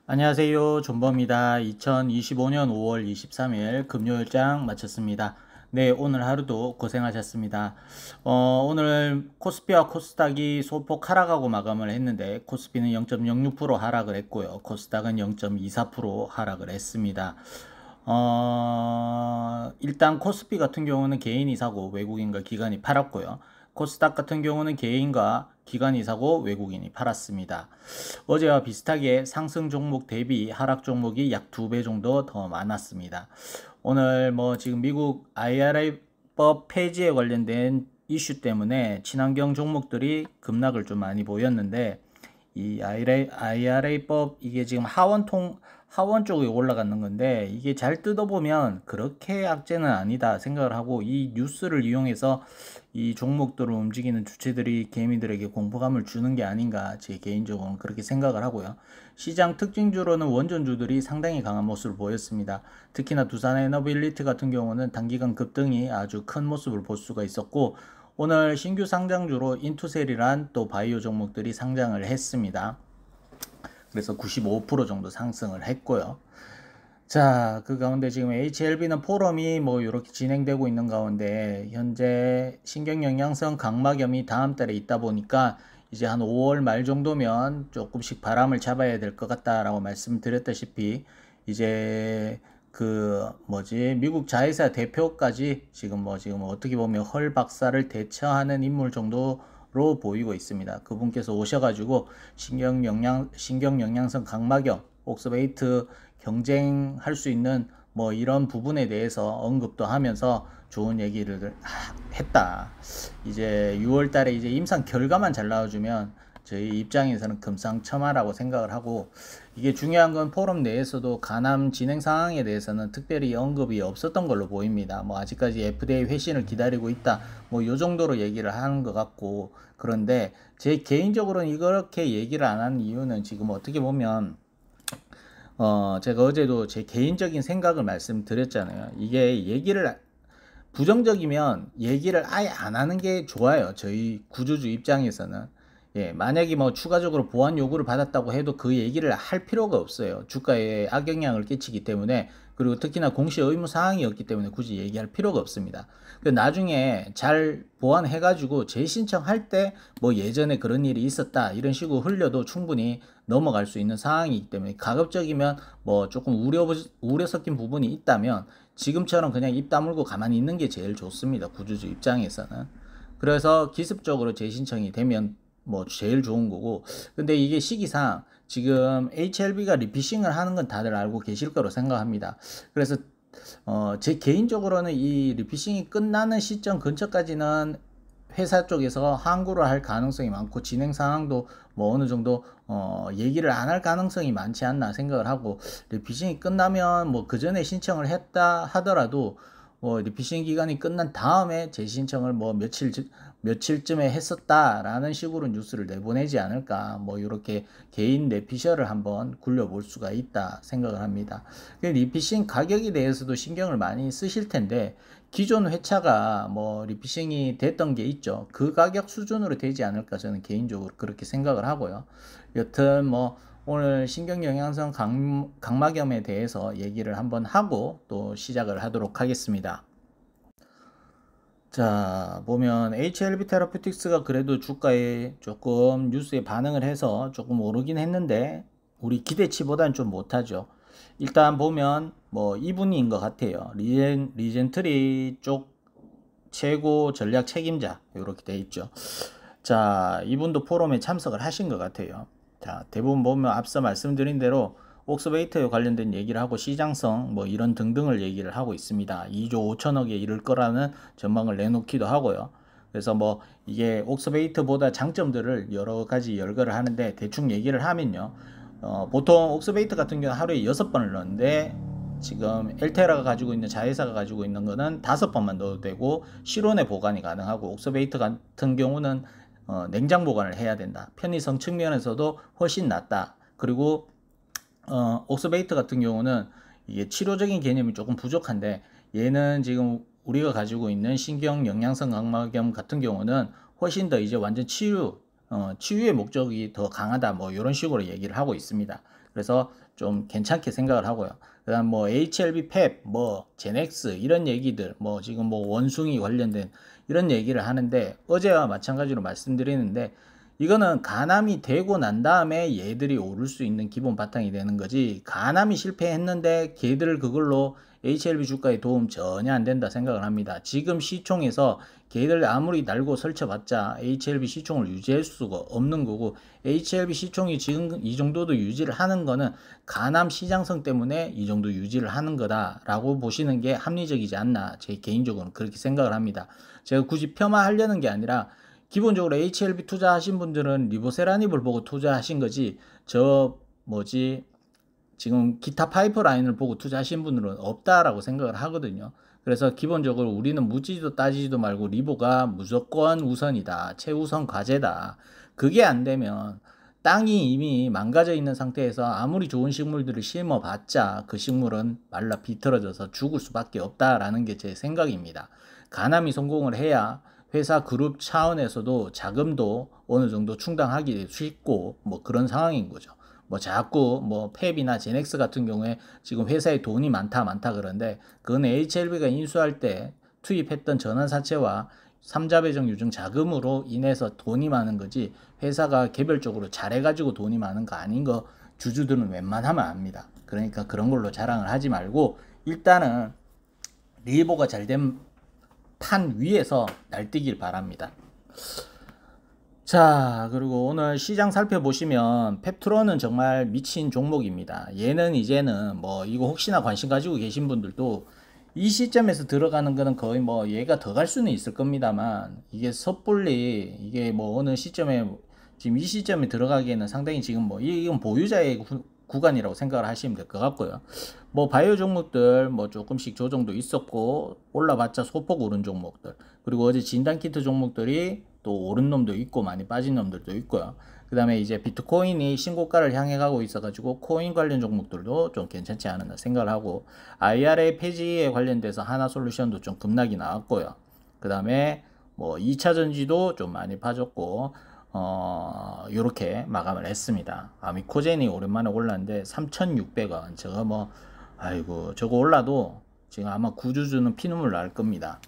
안녕하세요. 존버입니다. 2025년 5월 23일 금요일장 마쳤습니다. 네, 오늘 하루도 고생하셨습니다. 오늘 코스피와 코스닥이 소폭 하락하고 마감을 했는데 코스피는 0.06% 하락을 했고요. 코스닥은 0.24% 하락을 했습니다. 일단 코스피 같은 경우는 개인이 사고 외국인과 기관이 팔았고요. 코스닥 같은 경우는 개인과 기관이 사고 외국인이 팔았습니다. 어제와 비슷하게 상승 종목 대비 하락 종목이 약 2배 정도 더 많았습니다. 오늘 뭐 지금 미국 IRA법 폐지에 관련된 이슈 때문에 친환경 종목들이 급락을 좀 많이 보였는데 이 IRA법 이게 지금 하원 쪽에 올라가는 건데 이게 잘 뜯어보면 그렇게 악재는 아니다 생각을 하고 이 뉴스를 이용해서 이 종목들을 움직이는 주체들이 개미들에게 공포감을 주는 게 아닌가 제 개인적으로는 그렇게 생각을 하고요. 시장 특징주로는 원전주들이 상당히 강한 모습을 보였습니다. 특히나 두산에너빌리티 같은 경우는 단기간 급등이 아주 큰 모습을 볼 수가 있었고 오늘 신규 상장주로 인투셀이란 또 바이오 종목들이 상장을 했습니다. 그래서 95% 정도 상승을 했고요. 자, 그 가운데 지금 HLB는 포럼이 뭐 이렇게 진행되고 있는 가운데 현재 신경영양성 각막염이 다음 달에 있다 보니까 이제 한 5월 말 정도면 조금씩 바람을 잡아야 될 것 같다라고 말씀드렸다시피 이제 그 뭐지 미국 자회사 대표까지 지금 어떻게 보면 헐 박사를 대처하는 인물 정도로 보이고 있습니다. 그분께서 오셔가지고 신경영양성 각막염 옥스베이트 경쟁할 수 있는 뭐 이런 부분에 대해서 언급도 하면서 좋은 얘기를 했다. 이제 6월 달에 이제 임상 결과만 잘 나와주면 저희 입장에서는 금상첨화라고 생각을 하고 이게 중요한 건 포럼 내에서도 간암 진행 상황에 대해서는 특별히 언급이 없었던 걸로 보입니다. 뭐 아직까지 FDA 회신을 기다리고 있다. 뭐 요 정도로 얘기를 하는 것 같고 그런데 제 개인적으로는 이렇게 얘기를 안 하는 이유는 지금 어떻게 보면 제가 어제도 제 개인적인 생각을 말씀드렸잖아요. 이게 부정적이면 얘기를 아예 안 하는 게 좋아요. 저희 구주주 입장에서는. 예, 만약에 뭐 추가적으로 보완 요구를 받았다고 해도 그 얘기를 할 필요가 없어요. 주가에 악영향을 끼치기 때문에 그리고 특히나 공시 의무 사항이었기 때문에 굳이 얘기할 필요가 없습니다. 그 나중에 잘 보완해가지고 재신청할 때 뭐 예전에 그런 일이 있었다 이런 식으로 흘려도 충분히 넘어갈 수 있는 상황이기 때문에 가급적이면 뭐 조금 우려 섞인 부분이 있다면 지금처럼 그냥 입 다물고 가만히 있는 게 제일 좋습니다. 구주주 입장에서는. 그래서 기습적으로 재신청이 되면 뭐 제일 좋은 거고 근데 이게 시기상 지금 HLB가 리피싱을 하는 건 다들 알고 계실 거로 생각합니다. 그래서 제 개인적으로는 이 리피싱이 끝나는 시점 근처까지는 회사 쪽에서 항고를 할 가능성이 많고 진행 상황도 뭐 어느 정도 얘기를 안 할 가능성이 많지 않나 생각을 하고 리피싱이 끝나면 뭐 그 전에 신청을 했다 하더라도 뭐 리피싱 기간이 끝난 다음에 재신청을 뭐 며칠쯤에 했었다라는 식으로 뉴스를 내보내지 않을까 뭐 이렇게 개인 내피셜을 한번 굴려볼 수가 있다 생각을 합니다. 리피싱 가격에 대해서도 신경을 많이 쓰실 텐데 기존 회차가 뭐 리피싱이 됐던 게 있죠. 그 가격 수준으로 되지 않을까 저는 개인적으로 그렇게 생각을 하고요. 여튼 뭐 오늘 신경영양성 각막염에 대해서 얘기를 한번 하고 또 시작을 하도록 하겠습니다. 자, 보면 HLB 테라퓨틱스가 그래도 주가에 조금 뉴스에 반응을 해서 조금 오르긴 했는데 우리 기대치보다는 좀 못하죠. 일단 보면 뭐 이분인 것 같아요. 리젠트리 쪽 최고 전략 책임자 이렇게 돼 있죠. 자, 이분도 포럼에 참석을 하신 것 같아요. 자, 대부분 보면 앞서 말씀드린 대로 옥스베이터에 관련된 얘기를 하고 시장성 뭐 이런 등등을 얘기를 하고 있습니다. 2조 5천억에 이를 거라는 전망을 내놓기도 하고요. 그래서 뭐 이게 옥스베이터보다 장점들을 여러 가지 열거를 하는데 대충 얘기를 하면요. 보통 옥스베이터 같은 경우는 하루에 6번을 넣는데 지금 엘테라가 가지고 있는 자회사가 가지고 있는 거는 5번만 넣어도 되고 실온에 보관이 가능하고 옥스베이터 같은 경우는 냉장 보관을 해야 된다. 편의성 측면에서도 훨씬 낫다. 그리고 옥스베이터 같은 경우는 이게 치료적인 개념이 조금 부족한데 얘는 지금 우리가 가지고 있는 신경 영양성 각막염 같은 경우는 훨씬 더 이제 완전 치유의 목적이 더 강하다 뭐 이런 식으로 얘기를 하고 있습니다. 그래서 좀 괜찮게 생각을 하고요. 그다음 뭐 HLB 펩, 뭐 제넥스 이런 얘기들, 뭐 지금 뭐 원숭이 관련된 이런 얘기를 하는데 어제와 마찬가지로 말씀드리는데 이거는 간암이 되고 난 다음에 얘들이 오를 수 있는 기본 바탕이 되는 거지, 간암이 실패했는데 걔들 그걸로 HLB 주가에 도움 전혀 안 된다 생각을 합니다. 지금 시총에서 걔들 아무리 날고 설쳐봤자 HLB 시총을 유지할 수가 없는 거고, HLB 시총이 지금 이 정도도 유지를 하는 거는 간암 시장성 때문에 이 정도 유지를 하는 거다라고 보시는 게 합리적이지 않나, 제 개인적으로는 그렇게 생각을 합니다. 제가 굳이 폄하하려는 게 아니라 기본적으로 HLB 투자하신 분들은 리보세라닙을 보고 투자하신 거지, 저 뭐지 지금 기타 파이프라인을 보고 투자하신 분들은 없다라고 생각을 하거든요. 그래서 기본적으로 우리는 묻지도 따지지도 말고 리보가 무조건 우선이다, 최우선 과제다. 그게 안 되면 땅이 이미 망가져 있는 상태에서 아무리 좋은 식물들을 심어봤자 그 식물은 말라 비틀어져서 죽을 수밖에 없다라는 게 제 생각입니다. 간암이 성공을 해야 회사 그룹 차원에서도 자금도 어느 정도 충당하기 쉽고 뭐 그런 상황인 거죠. 뭐 자꾸 뭐 펩이나 제넥스 같은 경우에 지금 회사에 돈이 많다 그런데, 그건 HLB가 인수할 때 투입했던 전환사채와 삼자배정 유증 자금으로 인해서 돈이 많은 거지, 회사가 개별적으로 잘해가지고 돈이 많은 거 아닌 거 주주들은 웬만하면 압니다. 그러니까 그런 걸로 자랑을 하지 말고 일단은 리보가 잘된 판 위에서 날뛰길 바랍니다. 자, 그리고 오늘 시장 살펴보시면 펩트론은 정말 미친 종목입니다. 얘는 이제는 뭐 이거 혹시나 관심 가지고 계신 분들도 이 시점에서 들어가는 거는 거의 뭐 얘가 더 갈 수는 있을 겁니다만, 이게 섣불리 이게 뭐 어느 시점에 지금 이 시점에 들어가기에는 상당히 지금 뭐 이건 보유자의 구간이라고 생각을 하시면 될 것 같고요. 뭐 바이오 종목들 뭐 조금씩 조정도 있었고 올라봤자 소폭 오른 종목들, 그리고 어제 진단키트 종목들이 또 오른 놈도 있고 많이 빠진 놈들도 있고요. 그 다음에 이제 비트코인이 신고가를 향해 가고 있어가지고 코인 관련 종목들도 좀 괜찮지 않았나 생각을 하고, IRA 폐지에 관련돼서 하나솔루션도 좀 급락이 나왔고요. 그 다음에 뭐 2차전지도 좀 많이 빠졌고 요렇게 마감을 했습니다. 미코젠이 오랜만에 올랐는데 3,600원. 제가 뭐 아이고 저거 올라도 지금 아마 구주주는 피눈물 날 겁니다.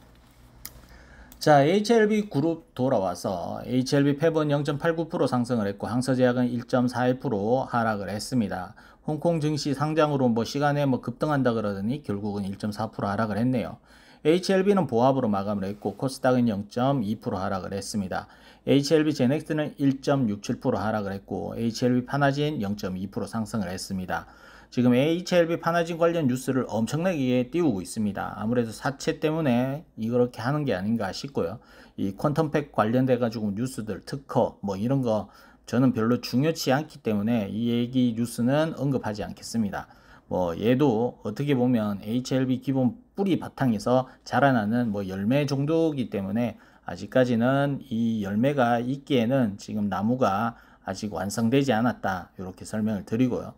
자, HLB 그룹 돌아와서 HLB 펩은 0.89% 상승을 했고 항서제약은 1.41% 하락을 했습니다. 홍콩 증시 상장으로 뭐 시간에 뭐 급등한다 그러더니 결국은 1.4% 하락을 했네요. HLB는 보합으로 마감을 했고 코스닥은 0.2% 하락을 했습니다. HLB 제넥스는 1.67% 하락을 했고 HLB 파나진 0.2% 상승을 했습니다. 지금 HLB 파나진 관련 뉴스를 엄청나게 띄우고 있습니다. 아무래도 사채 때문에 이렇게 하는 게 아닌가 싶고요. 이 퀀텀팩 관련돼 가지고 뉴스들, 특허 뭐 이런 거 저는 별로 중요치 않기 때문에 이 얘기 뉴스는 언급하지 않겠습니다. 뭐 얘도 어떻게 보면 HLB 기본 뿌리 바탕에서 자라나는 뭐 열매 정도이기 때문에 아직까지는 이 열매가 있기에는 지금 나무가 아직 완성되지 않았다, 이렇게 설명을 드리고요.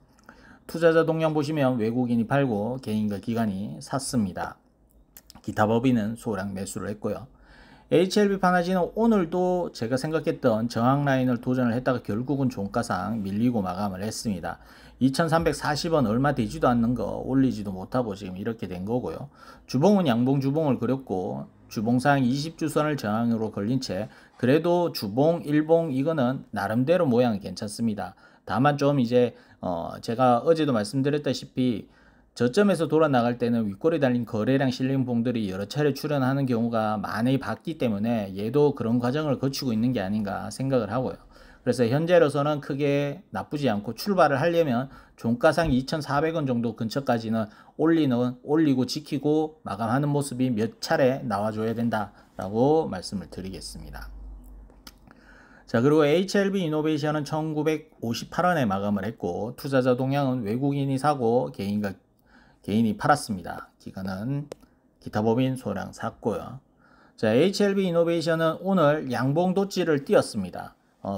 투자자 동향 보시면 외국인이 팔고 개인과 기관이 샀습니다. 기타 법인은 소량 매수를 했고요. HLB 파나지는 오늘도 제가 생각했던 저항 라인을 도전을 했다가 결국은 종가상 밀리고 마감을 했습니다. 2340원 얼마 되지도 않는 거 올리지도 못하고 지금 이렇게 된 거고요. 주봉은 양봉 주봉을 그렸고 주봉상 20주선을 저항으로 걸린 채 그래도 주봉, 일봉 이거는 나름대로 모양이 괜찮습니다. 다만 좀 이제 제가 어제도 말씀드렸다시피 저점에서 돌아 나갈 때는 윗골이 달린 거래량 실린 봉들이 여러 차례 출현하는 경우가 많이 봤기 때문에 얘도 그런 과정을 거치고 있는 게 아닌가 생각을 하고요. 그래서 현재로서는 크게 나쁘지 않고 출발을 하려면 종가상 2,400원 정도 근처까지는 올리고 지키고 마감하는 모습이 몇 차례 나와줘야 된다라고 말씀을 드리겠습니다. 자, 그리고 HLB 이노베이션은 1958원에 마감을 했고 투자자 동향은 외국인이 사고 개인이 팔았습니다. 기관은 기타 법인 소량 샀고요. 자, HLB 이노베이션은 오늘 양봉 도치를 띄었습니다.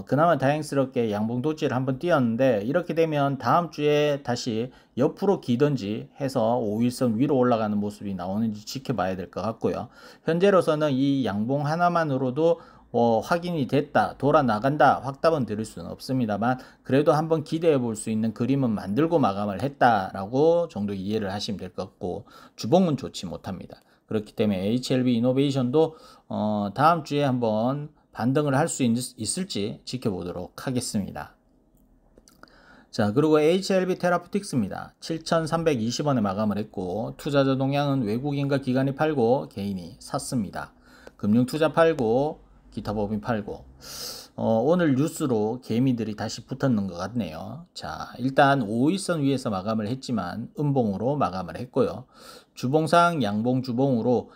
그나마 다행스럽게 양봉 도치를 한번 띄었는데 이렇게 되면 다음 주에 다시 옆으로 기던지 해서 5일선 위로 올라가는 모습이 나오는지 지켜봐야 될 것 같고요. 현재로서는 이 양봉 하나만으로도 확인이 됐다, 돌아 나간다 확답은 드릴 수는 없습니다만 그래도 한번 기대해 볼 수 있는 그림은 만들고 마감을 했다라고 정도 이해를 하시면 될 것 같고, 주봉은 좋지 못합니다. 그렇기 때문에 HLB 이노베이션도 다음 주에 한번 반등을 할 수 있을지 지켜보도록 하겠습니다. 자, 그리고 HLB 테라퓨틱스입니다. 7,320원에 마감을 했고, 투자자 동향은 외국인과 기관이 팔고 개인이 샀습니다. 금융투자 팔고 기타 법인 팔고, 오늘 뉴스로 개미들이 다시 붙었는 것 같네요. 자, 일단 5일선 위에서 마감을 했지만 음봉으로 마감을 했고요. 주봉상 양봉 주봉으로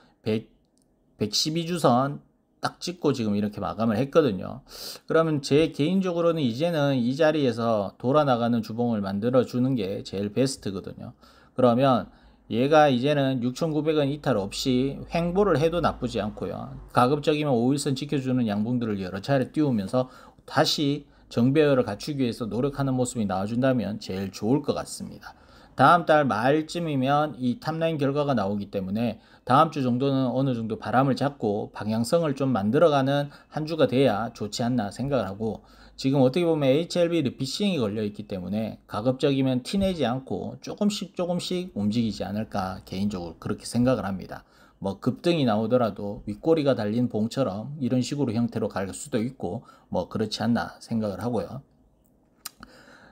112주선 딱 찍고 지금 이렇게 마감을 했거든요. 그러면 제 개인적으로는 이제는 이 자리에서 돌아나가는 주봉을 만들어 주는 게 제일 베스트거든요. 그러면 얘가 이제는 6,900원 이탈 없이 횡보를 해도 나쁘지 않고요. 가급적이면 5일선 지켜주는 양봉들을 여러 차례 띄우면서 다시 정배열을 갖추기 위해서 노력하는 모습이 나와준다면 제일 좋을 것 같습니다. 다음 달 말쯤이면 이 탑라인 결과가 나오기 때문에 다음 주 정도는 어느 정도 바람을 잡고 방향성을 좀 만들어가는 한 주가 돼야 좋지 않나 생각을 하고, 지금 어떻게 보면 HLB 리피싱이 걸려 있기 때문에 가급적이면 티내지 않고 조금씩 움직이지 않을까 개인적으로 그렇게 생각을 합니다. 뭐 급등이 나오더라도 윗꼬리가 달린 봉처럼 이런 식으로 형태로 갈 수도 있고 뭐 그렇지 않나 생각을 하고요.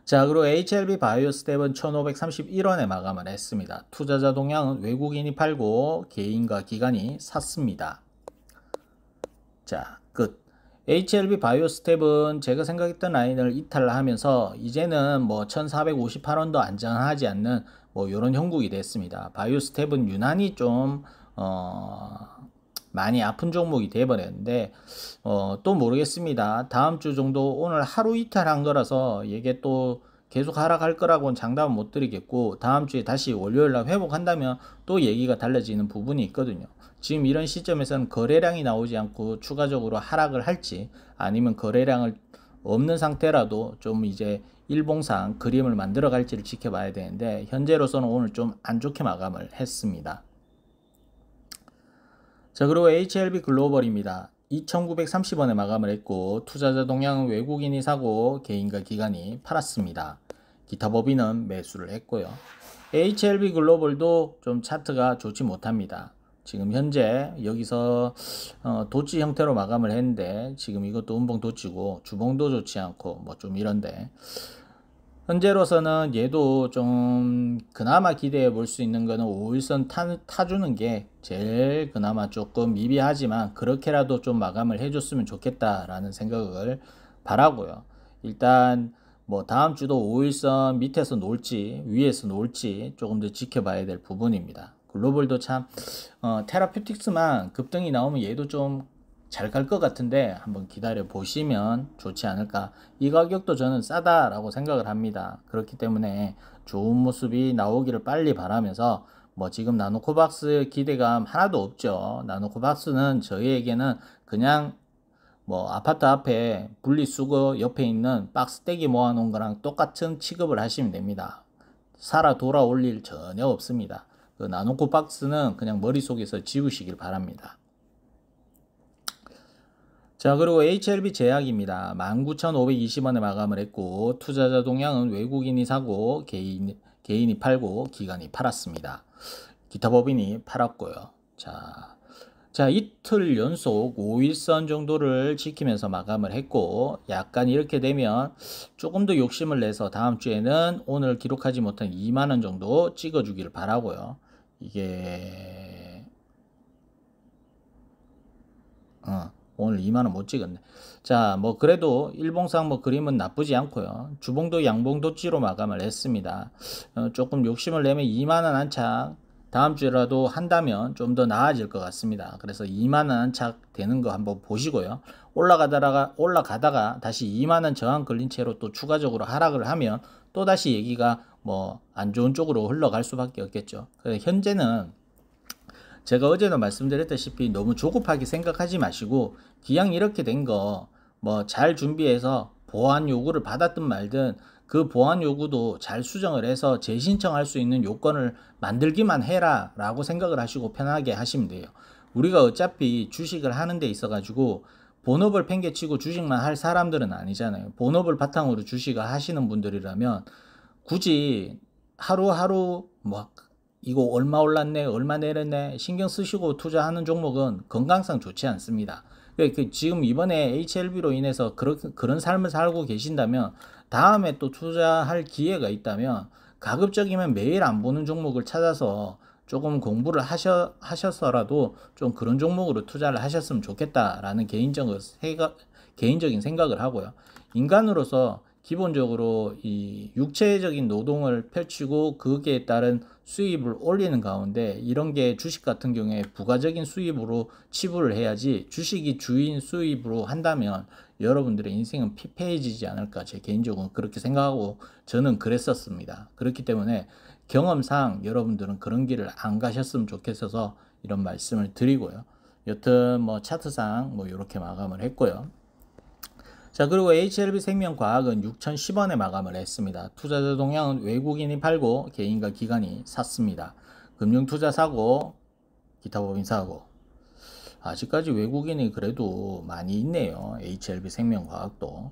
자, 그리고 HLB 바이오스텝은 1531원에 마감을 했습니다. 투자자 동향은 외국인이 팔고 개인과 기관이 샀습니다. 자, 끝. HLB 바이오스텝은 제가 생각했던 라인을 이탈하면서 이제는 뭐 1458원도 안전하지 않는 뭐 이런 형국이 됐습니다. 바이오스텝은 유난히 좀 많이 아픈 종목이 돼버렸는데 또 모르겠습니다. 다음 주 정도, 오늘 하루 이탈한 거라서 이게 또 계속 하락할 거라고는 장담은 못 드리겠고, 다음 주에 다시 월요일날 회복한다면 또 얘기가 달라지는 부분이 있거든요. 지금 이런 시점에서는 거래량이 나오지 않고 추가적으로 하락을 할지, 아니면 거래량을 없는 상태라도 좀 이제 일봉상 그림을 만들어 갈지를 지켜봐야 되는데, 현재로서는 오늘 좀 안 좋게 마감을 했습니다. 자, 그리고 HLB 글로벌입니다. 2,930원에 마감을 했고, 투자자 동향은 외국인이 사고 개인과 기관이 팔았습니다. 기타 법인은 매수를 했고요. HLB 글로벌도 좀 차트가 좋지 못합니다. 지금 현재 여기서 도치 형태로 마감을 했는데, 지금 이것도 음봉 도치고 주봉도 좋지 않고 뭐 좀 이런데, 현재로서는 얘도 좀 그나마 기대해 볼 수 있는 거는 5일선 타주는 게 제일 그나마 조금 미비하지만 그렇게라도 좀 마감을 해줬으면 좋겠다라는 생각을 바라고요. 일단 뭐 다음 주도 5일선 밑에서 놓을지 위에서 놓을지 조금 더 지켜봐야 될 부분입니다. 글로벌도 참 테라퓨틱스만 급등이 나오면 얘도 좀 잘 갈 것 같은데 한번 기다려 보시면 좋지 않을까. 이 가격도 저는 싸다라고 생각을 합니다. 그렇기 때문에 좋은 모습이 나오기를 빨리 바라면서, 뭐 지금 나노코박스 기대감 하나도 없죠. 나노코박스는 저희에게는 그냥 뭐 아파트 앞에 분리수거 옆에 있는 박스떼기 모아놓은 거랑 똑같은 취급을 하시면 됩니다. 살아 돌아올 일 전혀 없습니다. 그 나노코박스는 그냥 머릿속에서 지우시길 바랍니다. 자, 그리고 HLB 제약입니다. 19,520원에 마감을 했고, 투자자 동향은 외국인이 사고 개인이 팔고 기관이 팔았습니다. 기타 법인이 팔았고요. 자, 이틀 연속 5일선 정도를 지키면서 마감을 했고, 약간 이렇게 되면 조금 더 욕심을 내서 다음 주에는 오늘 기록하지 못한 2만원 정도 찍어주기를 바라고요. 이게 오늘 2만원 못 찍었네. 자, 뭐 그래도 일봉상 뭐 그림은 나쁘지 않고요. 주봉도 양봉도찌로 마감을 했습니다. 조금 욕심을 내면 2만원 안착 다음 주라도 한다면 좀 더 나아질 것 같습니다. 그래서 2만원 안착 되는 거 한번 보시고요. 올라가다가 다시 2만원 저항 걸린 채로 또 추가적으로 하락을 하면 또 다시 얘기가 뭐 안 좋은 쪽으로 흘러갈 수밖에 없겠죠. 그래서 현재는 제가 어제도 말씀드렸다시피 너무 조급하게 생각하지 마시고, 기왕 이렇게 된 거 뭐 잘 준비해서 보완 요구를 받았든 말든 그 보완 요구도 잘 수정을 해서 재신청할 수 있는 요건을 만들기만 해라 라고 생각을 하시고 편하게 하시면 돼요. 우리가 어차피 주식을 하는 데 있어 가지고 본업을 팽개치고 주식만 할 사람들은 아니잖아요. 본업을 바탕으로 주식을 하시는 분들이라면 굳이 하루하루 뭐 이거 얼마 올랐네, 얼마 내렸네 신경 쓰시고 투자하는 종목은 건강상 좋지 않습니다. 지금 이번에 HLB로 인해서 그런 삶을 살고 계신다면 다음에 또 투자할 기회가 있다면 가급적이면 매일 안 보는 종목을 찾아서 조금 공부를 하셔서라도 좀 그런 종목으로 투자를 하셨으면 좋겠다라는 개인적인 생각을 하고요. 인간으로서 기본적으로 이 육체적인 노동을 펼치고 거기에 따른 수입을 올리는 가운데 이런 게 주식 같은 경우에 부가적인 수입으로 치부를 해야지 주식이 주인 수입으로 한다면 여러분들의 인생은 피폐해지지 않을까 제 개인적으로 그렇게 생각하고 저는 그랬었습니다. 그렇기 때문에 경험상 여러분들은 그런 길을 안 가셨으면 좋겠어서 이런 말씀을 드리고요. 여튼 뭐 차트상 뭐 이렇게 마감을 했고요. 자, 그리고 HLB 생명과학은 6,010원에 마감을 했습니다. 투자자 동향은 외국인이 팔고 개인과 기관이 샀습니다. 금융투자 사고, 기타 법인 사고. 아직까지 외국인이 그래도 많이 있네요. HLB 생명과학도.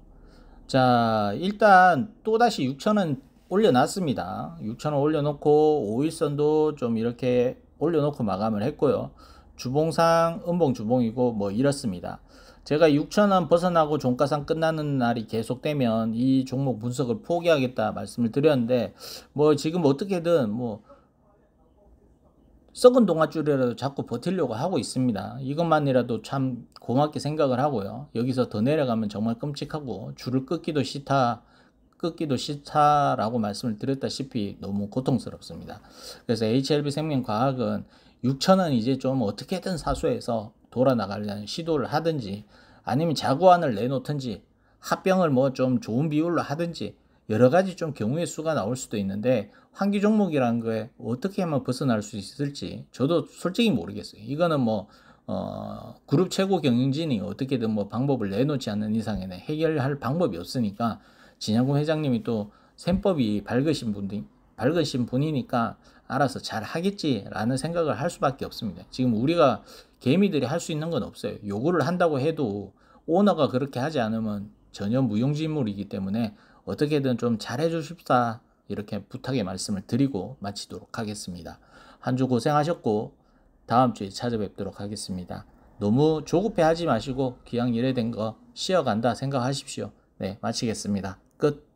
자, 일단 또다시 6,000원 올려놨습니다. 6,000원 올려놓고 5일선도 좀 이렇게 올려놓고 마감을 했고요. 주봉상 음봉 주봉이고 뭐 이렇습니다. 제가 6,000원 벗어나고 종가상 끝나는 날이 계속되면 이 종목 분석을 포기하겠다 말씀을 드렸는데 뭐 지금 어떻게든 뭐 썩은 동아줄이라도 자꾸 버티려고 하고 있습니다. 이것만이라도 참 고맙게 생각을 하고요. 여기서 더 내려가면 정말 끔찍하고 줄을 끊기도 싫다라고 말씀을 드렸다시피 너무 고통스럽습니다. 그래서 HLB 생명과학은 6,000원 이제 좀 어떻게든 사수해서 돌아나가려는 시도를 하든지 아니면 자구안을 내놓든지 합병을 뭐 좀 좋은 비율로 하든지 여러 가지 좀 경우의 수가 나올 수도 있는데 환기 종목이라는 거에 어떻게 하면 벗어날 수 있을지 저도 솔직히 모르겠어요. 이거는 뭐 그룹 최고 경영진이 어떻게든 뭐 방법을 내놓지 않는 이상에는 해결할 방법이 없으니까 진양구 회장님이 또 셈법이 밝으신 분이니까 알아서 잘 하겠지라는 생각을 할 수밖에 없습니다. 지금 우리가 개미들이 할 수 있는 건 없어요. 요구를 한다고 해도 오너가 그렇게 하지 않으면 전혀 무용지물이기 때문에 어떻게든 좀 잘해 주십사 이렇게 부탁의 말씀을 드리고 마치도록 하겠습니다. 한 주 고생하셨고 다음 주에 찾아뵙도록 하겠습니다. 너무 조급해 하지 마시고 기왕 이래 된 거 쉬어간다 생각하십시오. 네, 마치겠습니다. 끝.